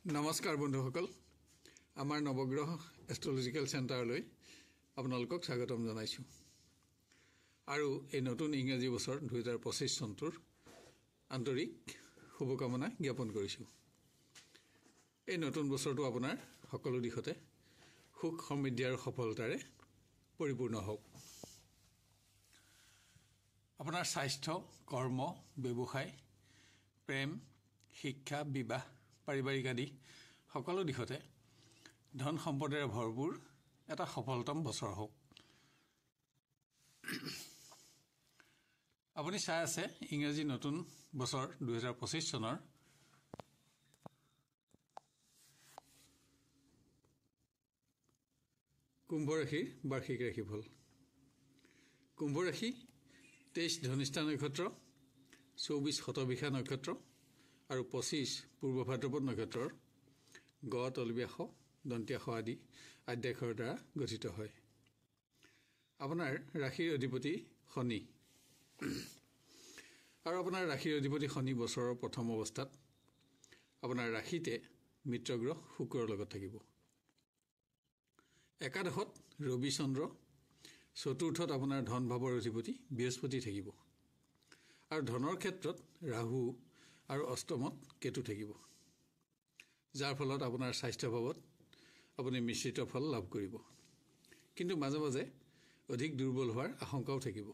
নমস্কাৰ বন্ধুসকল, আমাৰ নৱগ্ৰহ এষ্ট্ৰলজিকেল চেণ্টাৰলৈ আপোনালোকক স্বাগতম জনাইছোঁ। আৰু এই নতুন ইংৰাজী বছৰ 2025 চনটোৰ আন্তৰিক শুভকামনা জ্ঞাপন কৰিছোঁ। এই নতুন বছৰটো আপোনাৰ সকলো দিশতে সুখ সমৃদ্ধি আৰু সফলতাৰে পৰিপূৰ্ণ হওক। আপোনাৰ স্বাস্থ্য, কৰ্ম, ব্যৱসায়, প্ৰেম, শিক্ষা, বিবাহ, পাৰিবাৰিক আদি সকলো দিশতে ধন সম্পদেৰে ভৰপূৰ এটা সফলতম বছৰ হওক। আপুনি চাই আছে ইংৰাজী নতুন বছৰ 2025 চনৰ কুম্ভ ৰাশিৰ বাৰ্ষিক ৰাশিফল। কুম্ভ ৰাশি 23 ধনিষ্ঠা নক্ষত্ৰ, 24 শতভিষা নক্ষত্ৰ আৰু 25 পূৰ্ব ভাদ্ৰপদ নক্ষত্ৰৰ গ, তলব্যাস, দন্ত্যাস আদি আদ্যাক্ষৰৰ দ্বাৰা গঠিত হয়। আপোনাৰ ৰাশিৰ অধিপতি শনি আৰু আপোনাৰ ৰাশিৰ অধিপতি শনি বছৰৰ প্ৰথম অৱস্থাত আপোনাৰ ৰাশিতে মিত্ৰগ্ৰহ শুক্ৰৰ লগত থাকিব। একাদশত ৰবি চন্দ্ৰ, চতুৰ্থত আপোনাৰ ধন ভাৱৰ অধিপতি বৃহস্পতি থাকিব আৰু ধনৰ ক্ষেত্ৰত ৰাহু আৰু অষ্টমত কেতু থাকিব, যাৰ ফলত আপোনাৰ স্বাস্থ্য ভাৱত আপুনি মিশ্ৰিত ফল লাভ কৰিব, কিন্তু মাজে মাজে অধিক দুৰ্বল হোৱাৰ আশংকাও থাকিব।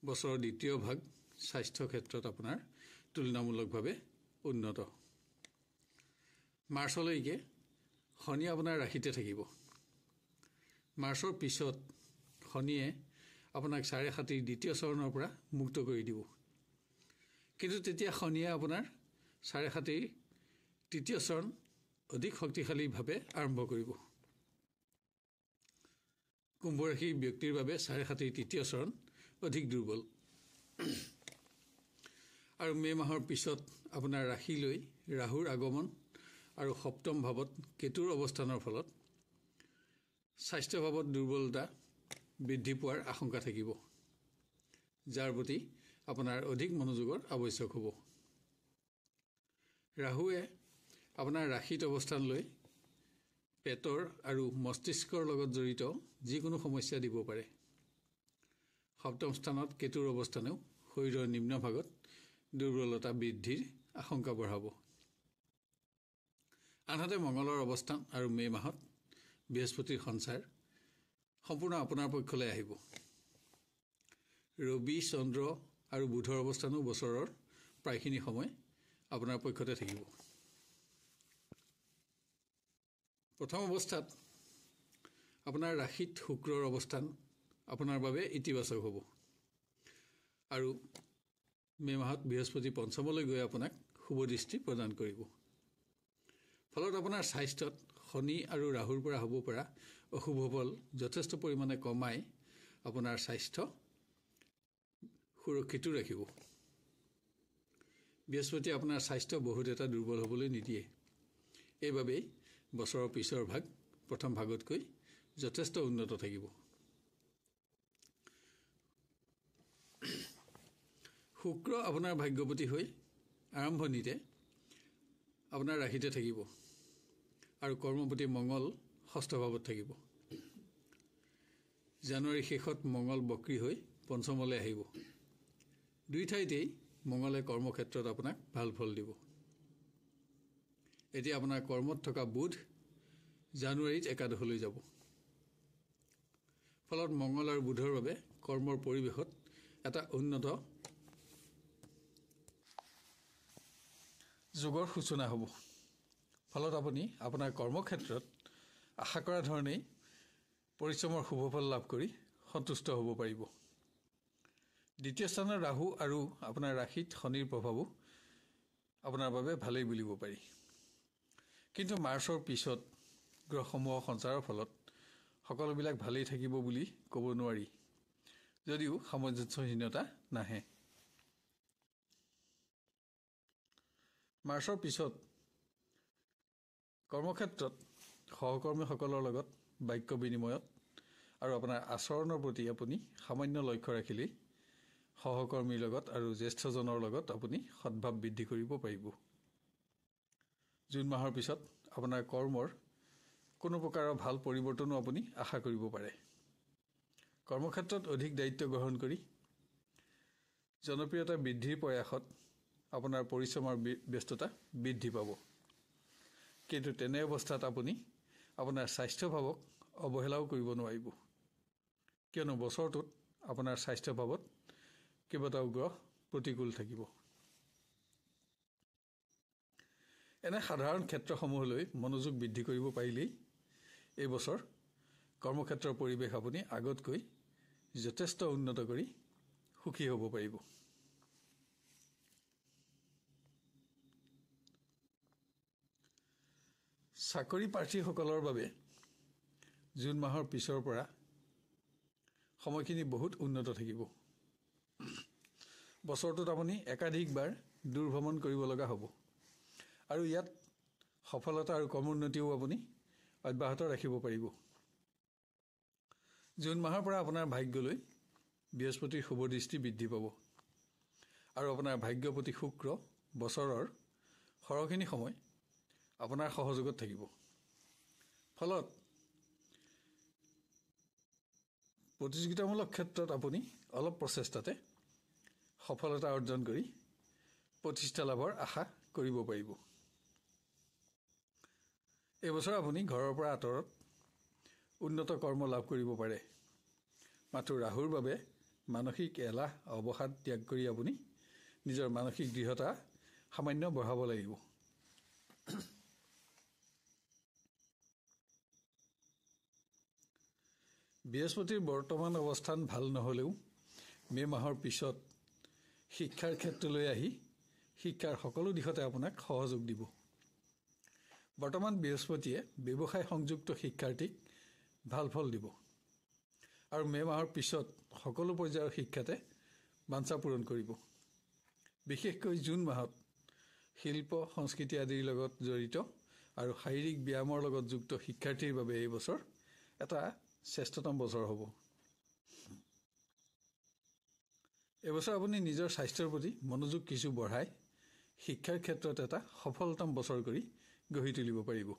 বছৰৰ দ্বিতীয় ভাগ স্বাস্থ্য ক্ষেত্ৰত আপোনাৰ তুলনামূলকভাৱে উন্নত। মাৰ্চলৈকে শনি আপোনাৰ ৰাশিতে থাকিব। মাৰ্চৰ পিছত শনিয়ে আপোনাক 7.5 দ্বিতীয় চৰণৰ পৰা মুক্ত কৰি দিব, কিন্তু তেতিয়া শনিয়ে আপোনাৰ 7.5 তৃতীয় চৰণ অধিক শক্তিশালীভাৱে আৰম্ভ কৰিব। কুম্ভ ৰাশিৰ ব্যক্তিৰ বাবে 7.5 তৃতীয় চৰণ অধিক দুৰ্বল। আৰু মে' মাহৰ পিছত আপোনাৰ ৰাশিলৈ ৰাহুৰ আগমন আৰু সপ্তম ভাৱত কেতুৰ অৱস্থানৰ ফলত স্বাস্থ্য ভাৱত দুৰ্বলতা বৃদ্ধি পোৱাৰ আশংকা থাকিব, যাৰ প্ৰতি আপোনাৰ অধিক মনোযোগৰ আৱশ্যক হ'ব। ৰাহুৱে আপোনাৰ ৰাশিত অৱস্থান লৈ পেটৰ আৰু মস্তিষ্কৰ লগত জড়িত যিকোনো সমস্যা দিব পাৰে। সপ্তম স্থানত কেতুৰ অৱস্থানেও শৰীৰৰ নিম্ন ভাগত দুৰ্বলতা বৃদ্ধিৰ আশংকা বঢ়াব। আনহাতে মঙ্গলৰ অৱস্থান আৰু মে' মাহত বৃহস্পতিৰ সঞ্চাৰ সম্পূৰ্ণ আপোনাৰ পক্ষলৈ আহিব। ৰবি, চন্দ্ৰ আৰু বুধৰ অৱস্থানো বছৰৰ প্ৰায়খিনি সময় আপোনাৰ পক্ষতে থাকিব। প্ৰথম অৱস্থাত আপোনাৰ ৰাশিত শুক্ৰৰ অৱস্থান আপোনাৰ বাবে ইতিবাচক হ'ব আৰু মে' মাহত বৃহস্পতি পঞ্চমলৈ গৈ আপোনাক শুভ দৃষ্টি প্ৰদান কৰিব। ফলত আপোনাৰ স্বাস্থ্যত শনি আৰু ৰাহুৰ পৰা হ'ব পৰা অশুভ ফল যথেষ্ট পৰিমাণে কমাই আপোনাৰ স্বাস্থ্য সুৰক্ষিত ৰাখিব। বৃহস্পতিয়ে আপোনাৰ স্বাস্থ্য বহুত এটা দুৰ্বল হ'বলৈ নিদিয়ে। এইবাবেই বছৰৰ পিছৰ ভাগ প্ৰথম ভাগতকৈ যথেষ্ট উন্নত থাকিব। শুক্ৰ আপোনাৰ ভাগ্যপতি হৈ আৰম্ভণিতে আপোনাৰ ৰাশিতে থাকিব আৰু কৰ্মপতি মঙ্গল ষষ্ঠ ভাৱত থাকিব। জানুৱাৰীৰ শেষত মঙ্গল বক্ৰী হৈ পঞ্চমলৈ আহিব। দুই ঠাইতেই মঙ্গলে কৰ্মক্ষেত্ৰত আপোনাক ভাল ফল দিব। এতিয়া আপোনাৰ কৰ্মত থকা বুধ জানুৱাৰীত একাদশলৈ যাব। ফলত মঙ্গল আৰু বুধৰ বাবে কৰ্মৰ পৰিৱেশত এটা উন্নত যোগৰ সূচনা হ'ব। ফলত আপুনি আপোনাৰ কৰ্মক্ষেত্ৰত আশা কৰা ধৰণেই পৰিশ্ৰমৰ শুভফল লাভ কৰি সন্তুষ্ট হ'ব পাৰিব। দ্বিতীয় স্থানৰ ৰাহু আৰু আপোনাৰ ৰাশিত শনিৰ প্ৰভাৱো আপোনাৰ বাবে ভালেই বুলিব পাৰি, কিন্তু মাৰ্চৰ পিছত গ্ৰহসমূহৰ সঞ্চাৰৰ ফলত সকলোবিলাক ভালেই থাকিব বুলি ক'ব নোৱাৰি, যদিও সামঞ্জস্যহীনতা নাহে। মাৰ্চৰ পিছত কৰ্মক্ষেত্ৰত সহকৰ্মীসকলৰ লগত বাক্য বিনিময়ত আৰু আপোনাৰ আচৰণৰ প্ৰতি আপুনি সামান্য লক্ষ্য ৰাখিলেই সহকৰ্মীৰ লগত আৰু জ্যেষ্ঠজনৰ লগত আপুনি সদ্ভাৱ বৃদ্ধি কৰিব পাৰিব। জুন মাহৰ পিছত আপোনাৰ কৰ্মৰ কোনো প্ৰকাৰৰ ভাল পৰিৱৰ্তনো আপুনি আশা কৰিব পাৰে। কৰ্মক্ষেত্ৰত অধিক দায়িত্ব গ্ৰহণ কৰি জনপ্ৰিয়তা বৃদ্ধিৰ প্ৰয়াসত আপোনাৰ পৰিশ্ৰমৰ ব্যস্ততা বৃদ্ধি পাব। কিন্তু তেনে অৱস্থাত আপুনি আপোনাৰ স্বাস্থ্যভাৱক অৱহেলাও কৰিব নোৱাৰিব, কিয়নো বছৰটোত আপোনাৰ স্বাস্থ্যভাৱত কেইবাটাও গ্ৰহ প্ৰতিকূল থাকিব। এনে সাধাৰণ ক্ষেত্ৰসমূহলৈ মনোযোগ বৃদ্ধি কৰিব পাৰিলেই এই বছৰ কৰ্মক্ষেত্ৰৰ পৰিৱেশ আপুনি আগতকৈ যথেষ্ট উন্নত কৰি সুখী হ'ব পাৰিব। চাকৰি প্ৰাৰ্থীসকলৰ বাবে জুন মাহৰ পিছৰ পৰা সময়খিনি বহুত উন্নত থাকিব। বছৰটোত আপুনি একাধিকবাৰ দূৰ ভ্ৰমণ কৰিব লগা হ'ব আৰু ইয়াত সফলতা আৰু কৰ্মোন্নতিও আপুনি অব্যাহত ৰাখিব পাৰিব। জুন মাহৰ পৰা আপোনাৰ ভাগ্যলৈ বৃহস্পতিৰ শুভ দৃষ্টি বৃদ্ধি পাব আৰু আপোনাৰ ভাগ্যপতি শুক্ৰ বছৰৰ সৰহখিনি সময় আপোনাৰ সহযোগত থাকিব। ফলত প্ৰতিযোগিতামূলক ক্ষেত্ৰত আপুনি অলপ প্ৰচেষ্টাতে সফলতা অৰ্জন কৰি প্ৰতিষ্ঠা লাভৰ আশা কৰিব পাৰিব। এইবছৰ আপুনি ঘৰৰ পৰা আঁতৰত উন্নত কৰ্ম লাভ কৰিব পাৰে। মাথো ৰাহুৰ বাবে মানসিক এলাহ অৱসাদ ত্যাগ কৰি আপুনি নিজৰ মানসিক দৃঢ়তা সামান্য বঢ়াব লাগিব। বৃহস্পতিৰ বৰ্তমান অৱস্থান ভাল নহ'লেও মে' মাহৰ পিছত শিক্ষাৰ ক্ষেত্ৰলৈ আহি শিক্ষাৰ সকলো দিশতে আপোনাক সহযোগ দিব। বৰ্তমান বৃহস্পতিয়ে ব্যৱসায় সংযুক্ত শিক্ষাৰ্থীক ভাল ফল দিব আৰু মে' মাহৰ পিছত সকলো পৰ্যায়ৰ শিক্ষাতে বাঞ্ছা পূৰণ কৰিব। বিশেষকৈ জুন মাহত শিল্প সংস্কৃতি আদিৰ লগত জড়িত আৰু শাৰীৰিক ব্যায়ামৰ লগত যুক্ত শিক্ষাৰ্থীৰ বাবে এই বছৰ এটা শ্ৰেষ্ঠতম বছৰ হ'ব। এইবছৰ আপুনি নিজৰ স্বাস্থ্যৰ প্ৰতি মনোযোগ কিছু বঢ়াই শিক্ষাৰ ক্ষেত্ৰত এটা সফলতম বছৰ কৰি গঢ়ি তুলিব পাৰিব।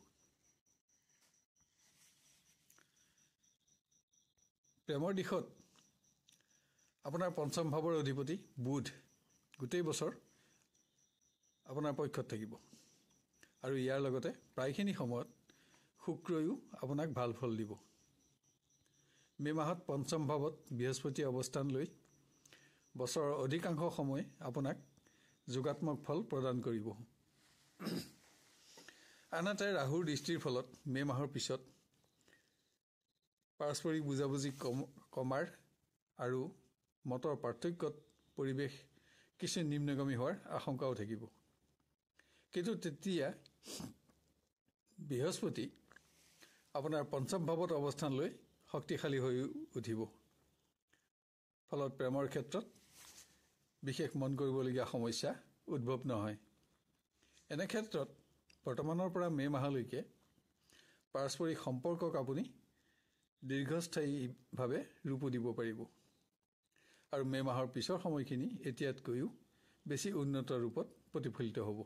প্ৰেমৰ দিশত আপোনাৰ পঞ্চম ভাৱৰ অধিপতি বুধ গোটেই বছৰ আপোনাৰ পক্ষত থাকিব আৰু ইয়াৰ লগতে প্ৰায়খিনি সময়ত শুক্ৰয়ো আপোনাক ভাল ফল দিব। মে' মাহত পঞ্চম ভাৱত বৃহস্পতি অৱস্থান লৈ বছৰৰ অধিকাংশ সময় আপোনাক যোগাত্মক ফল প্ৰদান কৰিব। আনহাতে ৰাহুৰ দৃষ্টিৰ ফলত মে' মাহৰ পিছত পাৰস্পৰিক বুজাবুজি কমাৰ আৰু মতৰ পাৰ্থক্যত পৰিৱেশ কিছু নিম্নগামী হোৱাৰ আশংকাও থাকিব। কিন্তু তেতিয়া বৃহস্পতি আপোনাৰ পঞ্চম ভাৱত অৱস্থান লৈ শক্তিশালী হৈ উঠিব। ফলত প্ৰেমৰ ক্ষেত্ৰত বিশেষ মন কৰিবলগীয়া সমস্যা উদ্ভৱ নহয়। এনে ক্ষেত্ৰত বৰ্তমানৰ পৰা মে' মাহলৈকে পাৰস্পৰিক সম্পৰ্কক আপুনি দীৰ্ঘস্থায়ীভাৱে ৰূপো দিব পাৰিব আৰু মে' মাহৰ পিছৰ সময়খিনি এতিয়াতকৈও বেছি উন্নত ৰূপত প্ৰতিফলিত হ'ব।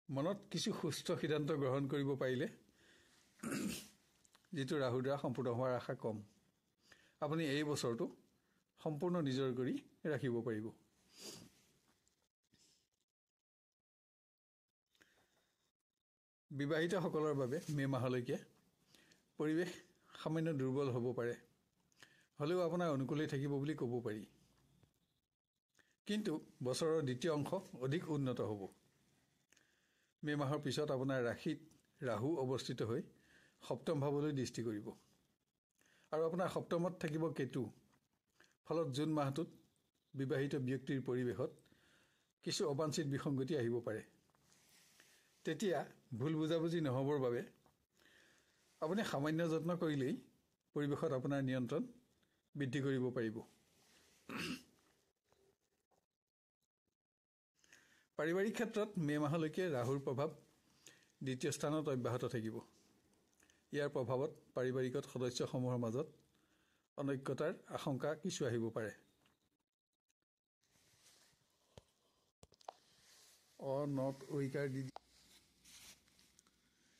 মনত কিছু সুস্থ সিদ্ধান্ত গ্ৰহণ কৰিব পাৰিলে যিটো ৰাহুৰ দ্বাৰা সম্পূৰ্ণ হোৱাৰ আশা কম, আপুনি এই বছৰটো সম্পূৰ্ণ নিজৰ কৰি ৰাখিব পাৰিব। বিবাহিতসকলৰ বাবে মে' মাহলৈকে পৰিৱেশ সামান্য দুৰ্বল হ'ব পাৰে, হ'লেও আপোনাৰ অনুকূলেই থাকিব বুলি ক'ব পাৰি। কিন্তু বছৰৰ দ্বিতীয় অংশ অধিক উন্নত হ'ব। মে' মাহৰ পিছত আপোনাৰ ৰাশিত ৰাহু অৱস্থিত হৈ সপ্তম ভাৱলৈ দৃষ্টি কৰিব আৰু আপোনাৰ সপ্তমত থাকিব কেতু। ফলত জুন মাহটোত বিবাহিত ব্যক্তিৰ পৰিৱেশত কিছু অবাঞ্ছিত বিসংগতি আহিব পাৰে। তেতিয়া ভুল বুজাবুজি নহ'বৰ বাবে আপুনি সামান্য যত্ন কৰিলেই পৰিৱেশত আপোনাৰ নিয়ন্ত্ৰণ বৃদ্ধি কৰিব পাৰিব। পাৰিবাৰিক ক্ষেত্ৰত মে' মাহলৈকে ৰাহুৰ প্ৰভাৱ দ্বিতীয় স্থানত অব্যাহত থাকিব। ইয়াৰ প্ৰভাৱত পাৰিবাৰিকত সদস্যসমূহৰ মাজত অনৈক্যতাৰ আশংকা কিছু আহিব পাৰে। নট ঐকাৰ দি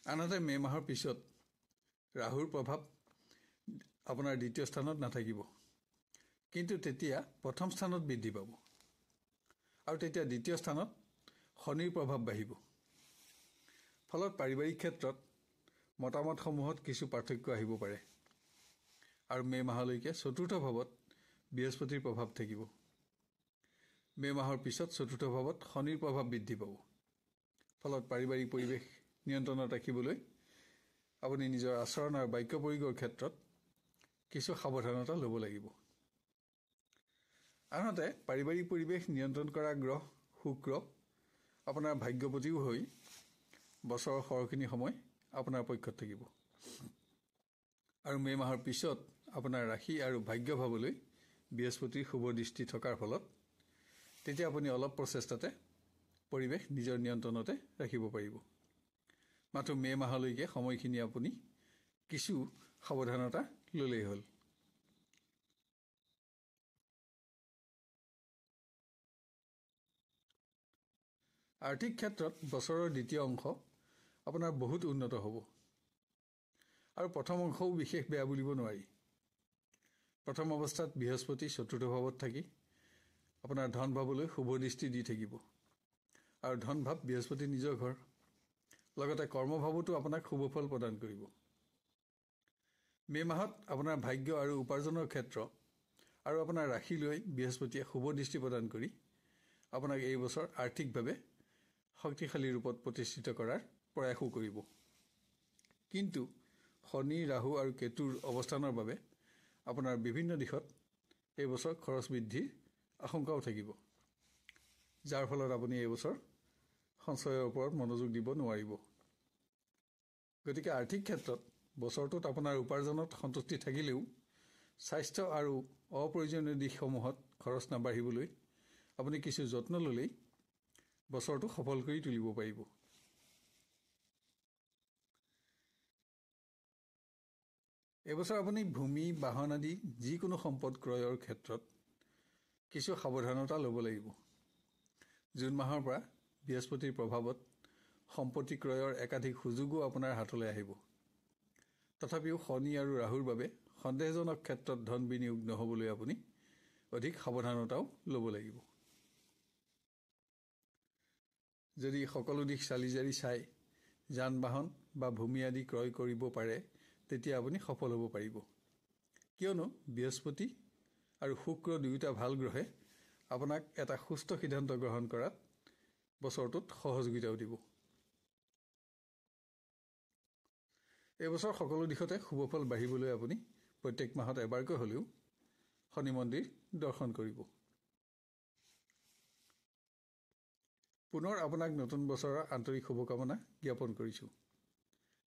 আনহাতে মে' মাহৰ পিছত ৰাহুৰ প্ৰভাৱ আপোনাৰ দ্বিতীয় স্থানত নাথাকিব, কিন্তু তেতিয়া প্ৰথম স্থানত বৃদ্ধি পাব আৰু তেতিয়া দ্বিতীয় স্থানত শনিৰ প্ৰভাৱ বাঢ়িব। ফলত পাৰিবাৰিক ক্ষেত্ৰত মতামতসমূহত কিছু পাৰ্থক্য আহিব পাৰে আৰু মে' মাহলৈকে চতুৰ্থ ভাৱত বৃহস্পতিৰ প্ৰভাৱ থাকিব। মে' মাহৰ পিছত চতুৰ্থ ভাৱত শনিৰ প্ৰভাৱ বৃদ্ধি পাব। ফলত পাৰিবাৰিক পৰিৱেশ নিয়ন্ত্ৰণত ৰাখিবলৈ আপুনি নিজৰ আচৰণ আৰু বাক্য প্ৰয়োগৰ ক্ষেত্ৰত কিছু সাৱধানতা ল'ব লাগিব। আনহাতে পাৰিবাৰিক পৰিৱেশ নিয়ন্ত্ৰণ কৰা গ্ৰহ শুক্ৰ আপোনাৰ ভাগ্যপতিও হৈ বছৰৰ সৰহখিনি সময় আপোনাৰ পক্ষত থাকিব আৰু মে' মাহৰ পিছত আপোনাৰ ৰাশি আৰু ভাগ্য ভাৱলৈ বৃহস্পতিৰ শুভ দৃষ্টি থকাৰ ফলত তেতিয়া আপুনি অলপ প্ৰচেষ্টাতে পৰিৱেশ নিজৰ নিয়ন্ত্ৰণতে ৰাখিব পাৰিব। মাথো মে' মাহলৈকে সময়খিনি আপুনি কিছু সাৱধানতা ল'লেই হ'ল। আৰ্থিক ক্ষেত্ৰত বছৰৰ দ্বিতীয় অংশ আপোনাৰ বহুত উন্নত হ'ব আৰু প্ৰথম অংশও বিশেষ বেয়া বুলিব নোৱাৰি। প্ৰথম অৱস্থাত বৃহস্পতি চতুৰ্থ ভাৱত থাকি আপোনাৰ ধন ভাৱলৈ শুভ দৃষ্টি দি থাকিব আৰু ধন ভাৱ বৃহস্পতি নিজৰ ঘৰ, লগতে কৰ্মভাৱতো আপোনাক শুভ ফল প্ৰদান কৰিব। মে' মাহত আপোনাৰ ভাগ্য আৰু উপাৰ্জনৰ ক্ষেত্ৰ আৰু আপোনাৰ ৰাশিলৈ বৃহস্পতিয়ে শুভ দৃষ্টি প্ৰদান কৰি আপোনাক এই বছৰ আৰ্থিকভাৱে শক্তিশালী ৰূপত প্ৰতিষ্ঠিত কৰাৰ প্ৰয়াসো কৰিব। কিন্তু শনি, ৰাহু আৰু কেতুৰ অৱস্থানৰ বাবে আপোনাৰ বিভিন্ন দিশত এই বছৰ খৰচ বৃদ্ধিৰ আশংকাও থাকিব, যাৰ ফলত আপুনি এই বছৰ সঞ্চয়ৰ ওপৰত মনোযোগ দিব নোৱাৰিব। গতিকে আৰ্থিক ক্ষেত্ৰত বছৰটোত আপোনাৰ উপাৰ্জনত সন্তুষ্টি থাকিলেও স্বাস্থ্য আৰু অপ্ৰয়োজনীয় দিশসমূহত খৰচ নাবাঢ়িবলৈ আপুনি কিছু যত্ন ল'লেই বছৰটো সফল কৰি তুলিব পাৰিব। এইবছৰ আপুনি ভূমি, বাহন আদি যিকোনো সম্পদ ক্ৰয়ৰ ক্ষেত্ৰত কিছু সাৱধানতা ল'ব লাগিব। জুন মাহৰ পৰা বৃহস্পতিৰ প্ৰভাৱত সম্পত্তি ক্ৰয়ৰ একাধিক সুযোগো আপোনাৰ হাতলৈ আহিব। তথাপিও শনি আৰু ৰাহুৰ বাবে সন্দেহজনক ক্ষেত্ৰত ধন বিনিয়োগ নহ'বলৈ আপুনি অধিক সাৱধানতাও ল'ব লাগিব। যদি সকলো দিশ চালি জাৰি চাই যান বাহন বা ভূমি আদি ক্ৰয় কৰিব পাৰে, তেতিয়া আপুনি সফল হ'ব পাৰিব। কিয়নো বৃহস্পতি আৰু শুক্ৰ দুয়োটা ভাল গ্ৰহে আপোনাক এটা সুস্থ সিদ্ধান্ত গ্ৰহণ কৰাত বছৰটোত সহযোগিতাও দিব। এইবছৰ সকলো দিশতে শুভফল বাঢ়িবলৈ আপুনি প্ৰত্যেক মাহত এবাৰকৈ হ'লেও শনি মন্দিৰ দৰ্শন কৰিব। পুনৰ আপোনাক নতুন বছৰৰ আন্তৰিক শুভকামনা জ্ঞাপন কৰিছোঁ।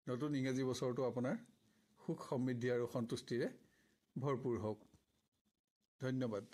নতুন ইংৰাজী বছৰটো আপোনাৰ সুখ সমৃদ্ধি আৰু সন্তুষ্টিৰে ভৰপূৰ হওক। ধন্যবাদ।